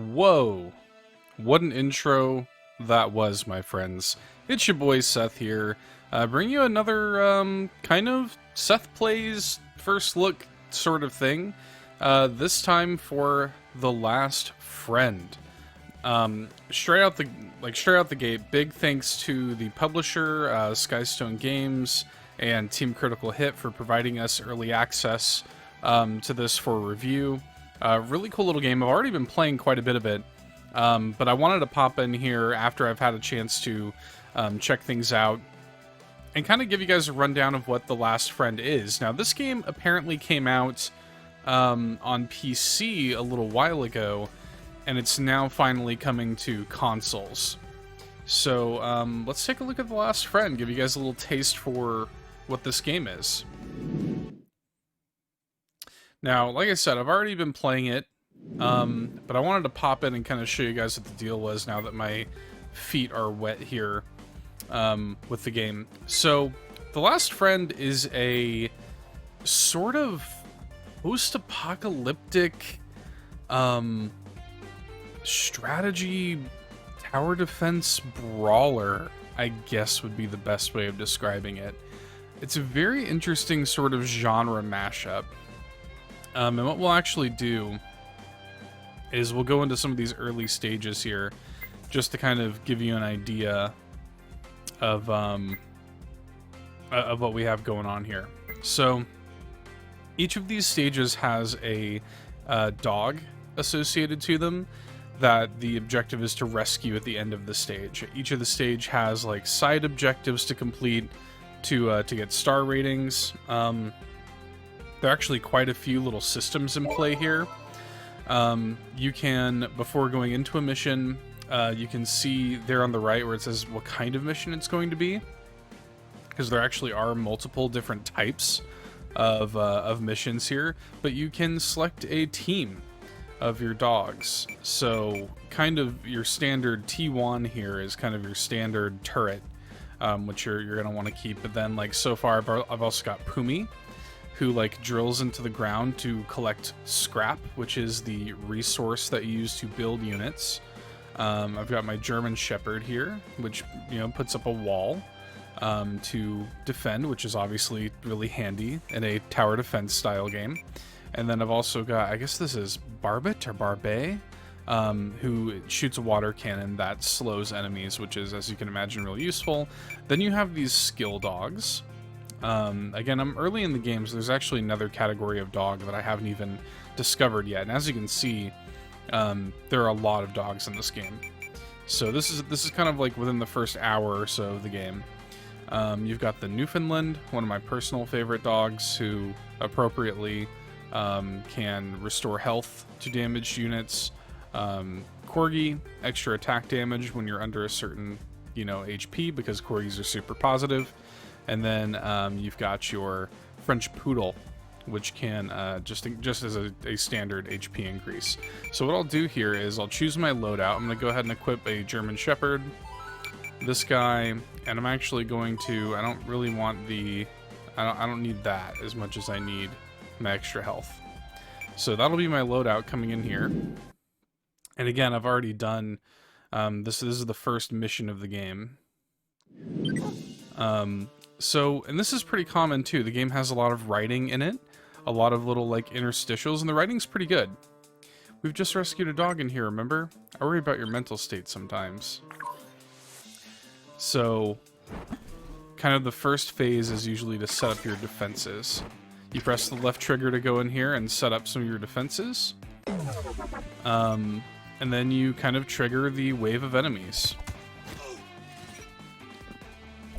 Whoa, what an intro that was, my friends. It's your boy Seth here, bring you another kind of Seth Plays first look sort of thing, this time for The Last Friend. Straight out the gate, big thanks to the publisher, Skystone Games, and Team Critical Hit for providing us early access to this for review. Really cool little game. I've already been playing quite a bit of it, but I wanted to pop in here after I've had a chance to check things out and kind of give you guys a rundown of what The Last Friend is. Now, this game apparently came out on PC a little while ago, and it's now finally coming to consoles. So let's take a look at The Last Friend, give you guys a little taste for what this game is. Now, like I said, I've already been playing it, but I wanted to pop in and kind of show you guys what the deal was now that my feet are wet here with the game. So, The Last Friend is a sort of post-apocalyptic strategy tower defense brawler, I guess would be the best way of describing it. It's a very interesting sort of genre mashup. And what we'll actually do is we'll go into some of these early stages here just to kind of give you an idea of what we have going on here. So each of these stages has a dog associated to them that the objective is to rescue at the end of the stage. Each of the stage has like side objectives to complete to get star ratings. There are actually quite a few little systems in play here. You can, before going into a mission, you can see there on the right where it says what kind of mission it's going to be, because there actually are multiple different types of missions here, but you can select a team of your dogs. So kind of your standard T1 here is kind of your standard turret, which you're going to want to keep. But then, like, so far I've also got Pumi, who like drills into the ground to collect scrap, which is the resource that you use to build units. I've got my German Shepherd here, which, you know, puts up a wall to defend, which is obviously really handy in a tower defense style game. And then I've also got, I guess this is Barbet or Barbet, who shoots a water cannon that slows enemies, which is, as you can imagine, really useful. Then you have these skill dogs. Again, I'm early in the game, so there's actually another category of dog that I haven't even discovered yet. And as you can see, there are a lot of dogs in this game. So this is kind of like within the first hour or so of the game. You've got the Newfoundland, one of my personal favorite dogs, who appropriately can restore health to damaged units. Corgi, extra attack damage when you're under a certain, HP, because corgis are super positive. And then you've got your French Poodle, which can just as a standard HP increase. So what I'll do here is I'll choose my loadout. I'm going to go ahead and equip a German Shepherd, this guy, and I'm actually going to, I don't really want the, I don't need that as much as I need my extra health. So that'll be my loadout coming in here. And again, I've already done, this is the first mission of the game. So, and this is pretty common too. The game has a lot of writing in it, a lot of little like interstitials, and the writing's pretty good. We've just rescued a dog in here, remember? I worry about your mental state sometimes. So, kind of the first phase is usually to set up your defenses. You press the left trigger to go in here and set up some of your defenses. And then you kind of trigger the wave of enemies.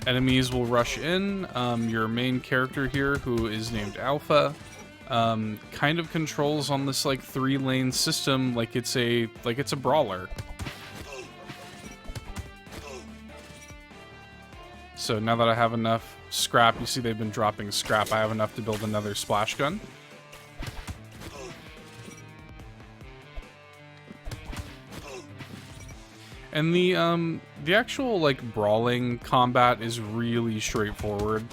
Enemies will rush in. Your main character here, who is named Alpha, kind of controls on this like 3-lane system like it's a brawler. So now that I have enough scrap, you see they've been dropping scrap, I have enough to build another splash gun. And the actual like brawling combat is really straightforward.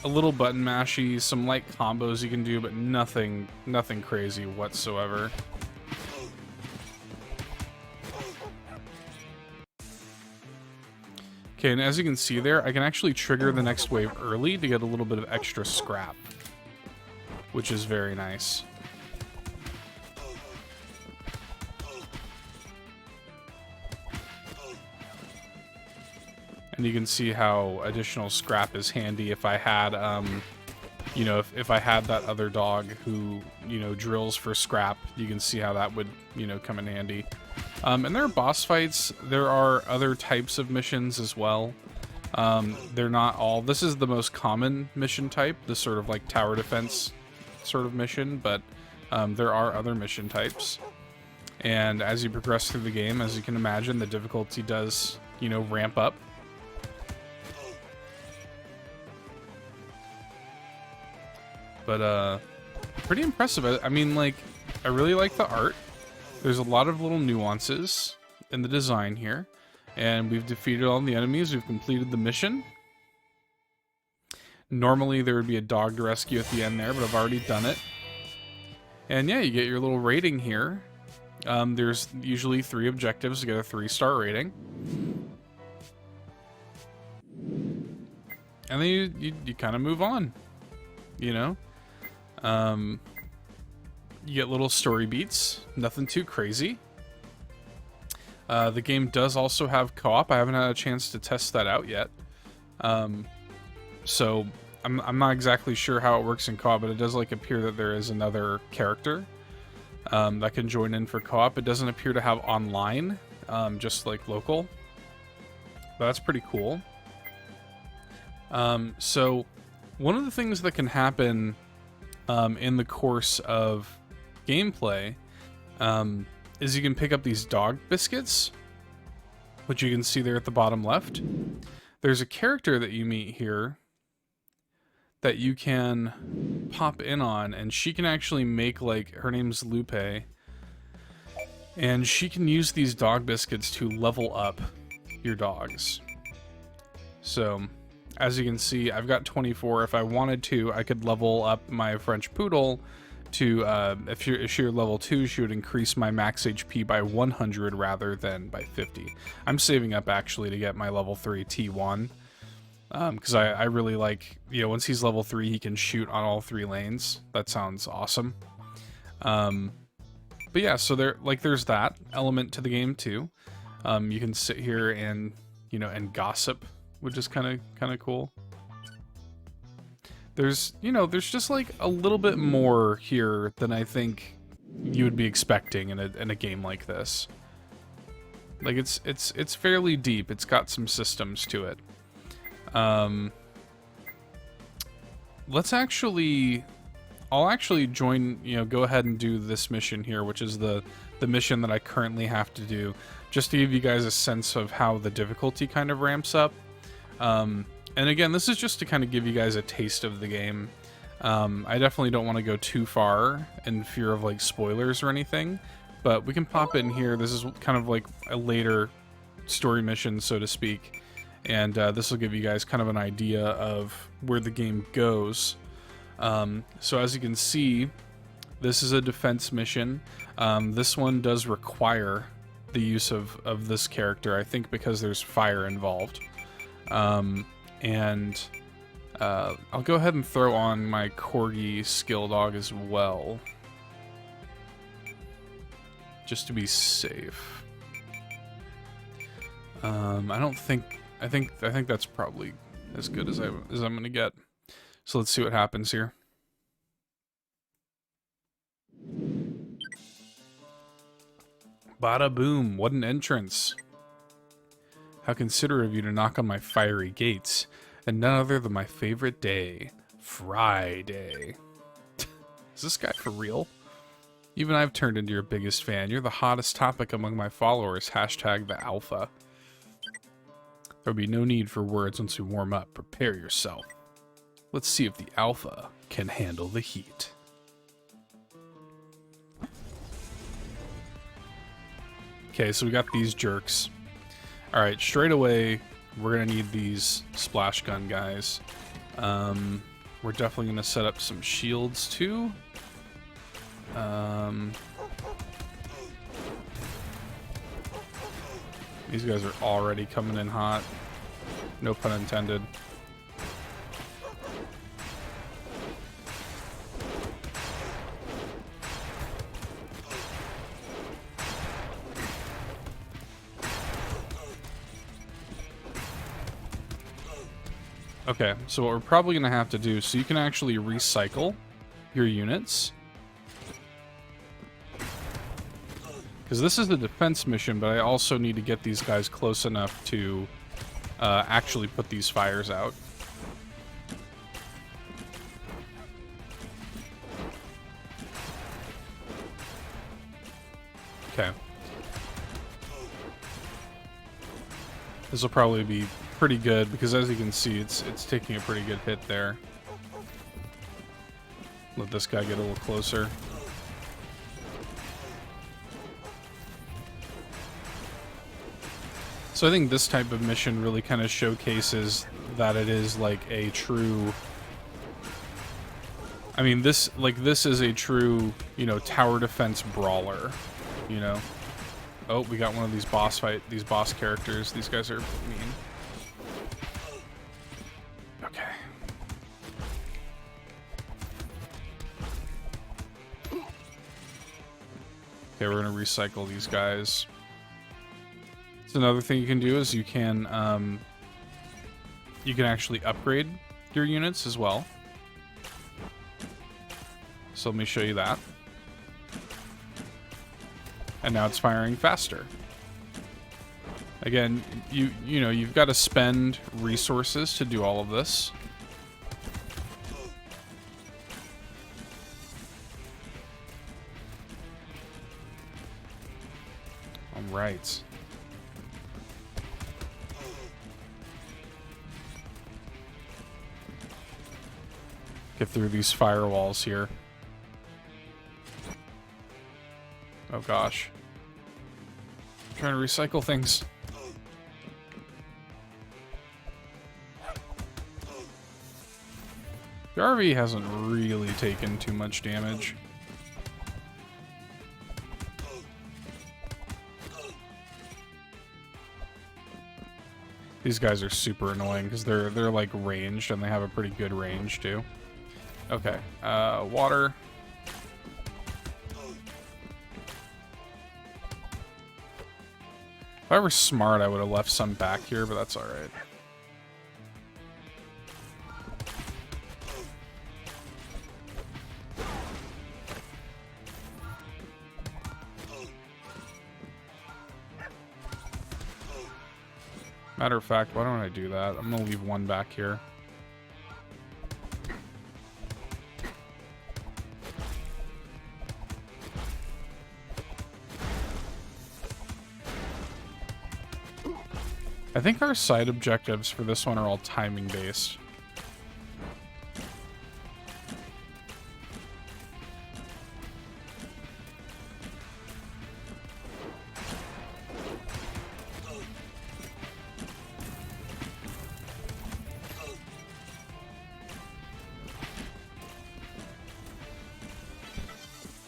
A little button mashy, some light combos you can do, but nothing crazy whatsoever. Okay, and as you can see there, I can actually trigger the next wave early to get a little bit of extra scrap, which is very nice. And you can see how additional scrap is handy if I had, you know, if I had that other dog who, you know, drills for scrap, you can see how that would, you know, come in handy. And there are boss fights. There are other types of missions as well. They're not all... This is the most common mission type, this sort of like tower defense sort of mission, but there are other mission types. And as you progress through the game, as you can imagine, the difficulty does, you know, ramp up. But, pretty impressive. I mean, like, I really like the art. There's a lot of little nuances in the design here. And we've defeated all the enemies. We've completed the mission. Normally, there would be a dog to rescue at the end there, but I've already done it. And yeah, you get your little rating here. There's usually 3 objectives to get a 3-star rating. And then you kind of move on, you know? You get little story beats, nothing too crazy. The game does also have co-op. I haven't had a chance to test that out yet. So I'm not exactly sure how it works in co-op, but it does like appear that there is another character that can join in for co-op. It doesn't appear to have online, just like local. But that's pretty cool. So one of the things that can happen in the course of gameplay is you can pick up these dog biscuits, which you can see there at the bottom left. There's a character that you meet here that you can pop in on, and she can actually make, like, her name's Lupe, and she can use these dog biscuits to level up your dogs. So as you can see, I've got 24. If I wanted to, I could level up my French Poodle to, if you're level 2, she would increase my max HP by 100 rather than by 50. I'm saving up, actually, to get my level 3 T1, because I really like, you know, once he's level 3, he can shoot on all 3 lanes. That sounds awesome. But yeah, so there's that element to the game, too. You can sit here and, you know, and gossip, which is kind of cool. There's just like a little bit more here than I think you would be expecting in a game like this. Like it's fairly deep. It's got some systems to it. I'll actually join, you know, go ahead and do this mission here, which is the mission that I currently have to do, just to give you guys a sense of how the difficulty kind of ramps up. And again, this is just to kind of give you guys a taste of the game. I definitely don't want to go too far in fear of like spoilers or anything, but we can pop in here. This is kind of like a later story mission, so to speak, and this will give you guys kind of an idea of where the game goes. So as you can see, this is a defense mission. This one does require the use of this character, I think because there's fire involved. And I'll go ahead and throw on my Corgi skill dog as well, just to be safe. I think that's probably as good as I'm gonna get. So let's see what happens here. Bada boom! What an entrance! How considerate of you to knock on my fiery gates, and none other than my favorite day, Friday. Is this guy for real? Even I've turned into your biggest fan. You're the hottest topic among my followers. Hashtag the alpha. There'll be no need for words once we warm up. Prepare yourself. Let's see if the alpha can handle the heat. Okay, so we got these jerks. Alright, straight away, we're going to need these splash gun guys. We're definitely going to set up some shields, too. These guys are already coming in hot. No pun intended. Okay, so what we're probably going to have to do, so you can actually recycle your units. Because this is the defense mission, but I also need to get these guys close enough to actually put these fires out. Okay. This will probably be pretty good, because as you can see, it's taking a pretty good hit there. Let this guy get a little closer. So I think this type of mission really kind of showcases that it is like a true... I mean, this is a true, you know, tower defense brawler, you know? Oh, we got one of these boss characters. These guys are mean. Okay. Okay, we're gonna recycle these guys. So another thing you can do is you can actually upgrade your units as well. So let me show you that. And now it's firing faster. Again, you know, you've got to spend resources to do all of this. All right. Get through these firewalls here. Oh gosh. I'm trying to recycle things. The RV hasn't really taken too much damage. These guys are super annoying because they're like ranged, and they have a pretty good range too. Okay, water. If I were smart, I would have left some back here, but that's alright. Matter of fact, why don't I do that? I'm gonna leave one back here. I think our side objectives for this one are all timing based.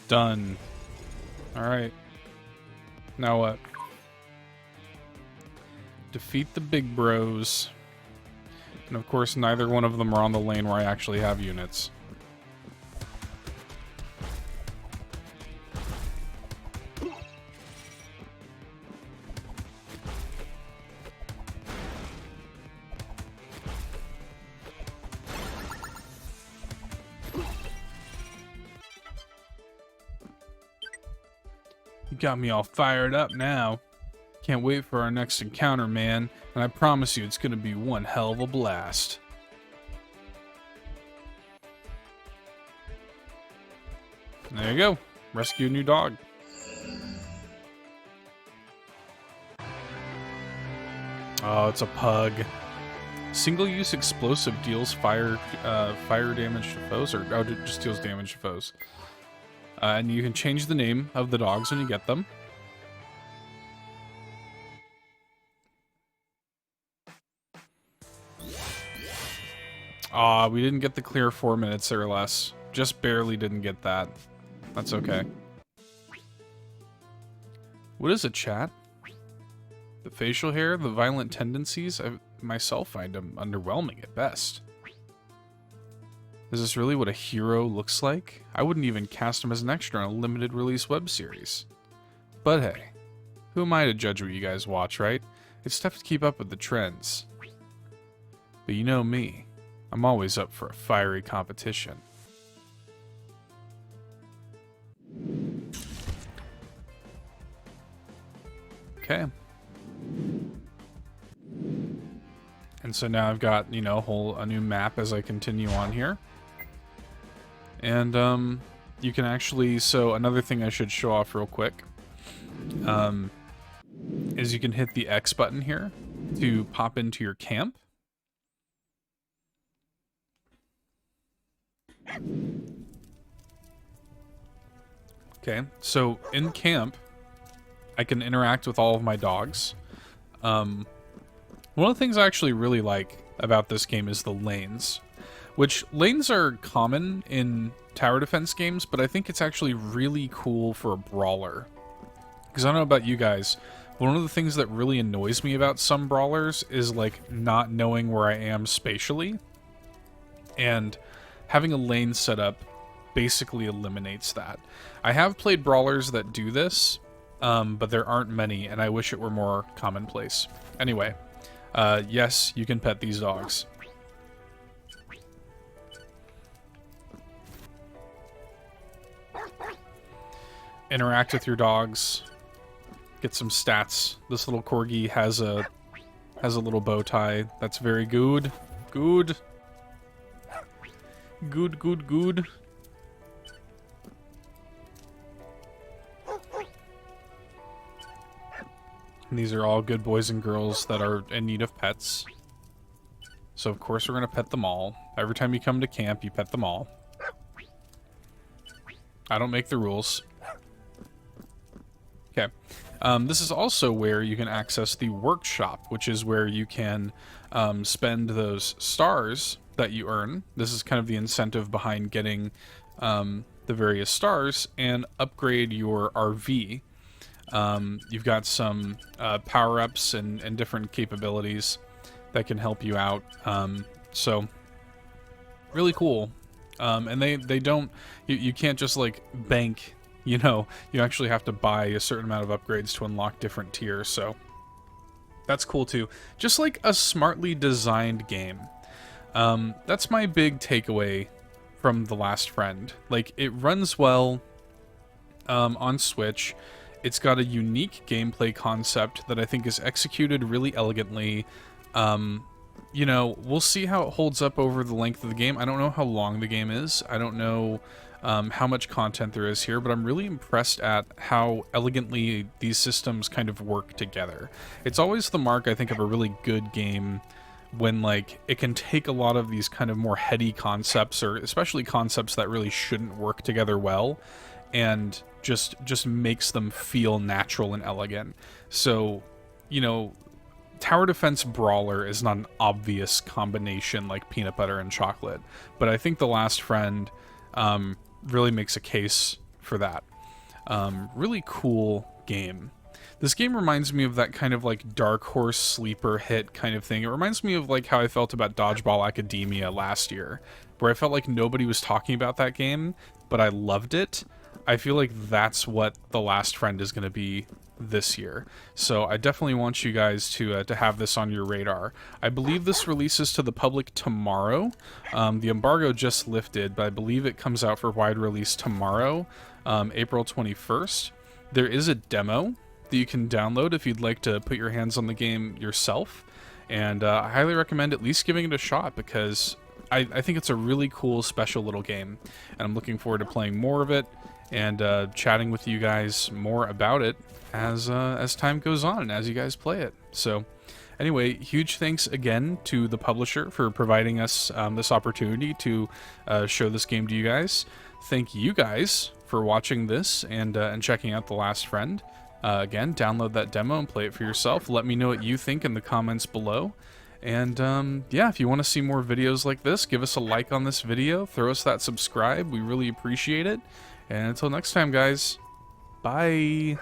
Done. All right. Now what? Defeat the big bros. And of course, neither one of them are on the lane where I actually have units. You got me all fired up now. Can't wait for our next encounter, man. And I promise you, it's gonna be one hell of a blast. There you go. Rescue a new dog. Oh, it's a pug. Single-use explosive deals fire damage to foes, or oh, it just deals damage to foes. And you can change the name of the dogs when you get them. Aw, we didn't get the clear 4 minutes or less. Just barely didn't get that. That's okay. What is it, chat? The facial hair? The violent tendencies? myself find them underwhelming at best. Is this really what a hero looks like? I wouldn't even cast him as an extra in a limited release web series. But hey, who am I to judge what you guys watch, right? It's tough to keep up with the trends. But you know me, I'm always up for a fiery competition. Okay. And so now I've got, you know, a new map as I continue on here. And you can actually, so another thing I should show off real quick is you can hit the X button here to pop into your camp. Okay, so in camp, I can interact with all of my dogs. One of the things I actually really like about this game is the lanes, which lanes are common in tower defense games, but I think it's actually really cool for a brawler. Because I don't know about you guys, but one of the things that really annoys me about some brawlers is like not knowing where I am spatially, and having a lane set up basically eliminates that. I have played brawlers that do this, but there aren't many, and I wish it were more commonplace. Anyway, yes, you can pet these dogs. Interact with your dogs. Get some stats. This little corgi has a little bow tie. That's very good. Good. Good, good, good. And these are all good boys and girls that are in need of pets. So of course we're going to pet them all. Every time you come to camp, you pet them all. I don't make the rules. Okay. This is also where you can access the workshop, which is where you can spend those stars that you earn. This is kind of the incentive behind getting the various stars and upgrade your RV. You've got some power-ups and different capabilities that can help you out. So really cool. And they don't, you can't just like bank, you know, you actually have to buy a certain amount of upgrades to unlock different tiers. So that's cool too. Just like a smartly designed game. That's my big takeaway from The Last Friend. Like, it runs well on Switch. It's got a unique gameplay concept that I think is executed really elegantly. You know, we'll see how it holds up over the length of the game. I don't know how long the game is. I don't know how much content there is here, but I'm really impressed at how elegantly these systems kind of work together. It's always the mark, I think, of a really good game when, like, it can take a lot of these kind of more heady concepts, or especially concepts that really shouldn't work together well, and just makes them feel natural and elegant. So, you know, tower defense brawler is not an obvious combination like peanut butter and chocolate, but I think The Last Friend really makes a case for that. Really cool game. This game reminds me of that kind of like Dark Horse sleeper hit kind of thing. It reminds me of like how I felt about Dodgeball Academia last year, where I felt like nobody was talking about that game, but I loved it. I feel like that's what The Last Friend is going to be this year. So I definitely want you guys to have this on your radar. I believe this releases to the public tomorrow. The embargo just lifted, but I believe it comes out for wide release tomorrow, April 21st. There is a demo that you can download if you'd like to put your hands on the game yourself. And I highly recommend at least giving it a shot, because I think it's a really cool, special little game. And I'm looking forward to playing more of it and chatting with you guys more about it as time goes on and as you guys play it. So anyway, huge thanks again to the publisher for providing us this opportunity to show this game to you guys. Thank you guys for watching this and checking out The Last Friend. Again, download that demo and play it for yourself. Let me know what you think in the comments below. And yeah, if you want to see more videos like this, give us a like on this video. Throw us that subscribe. We really appreciate it. And until next time, guys, bye.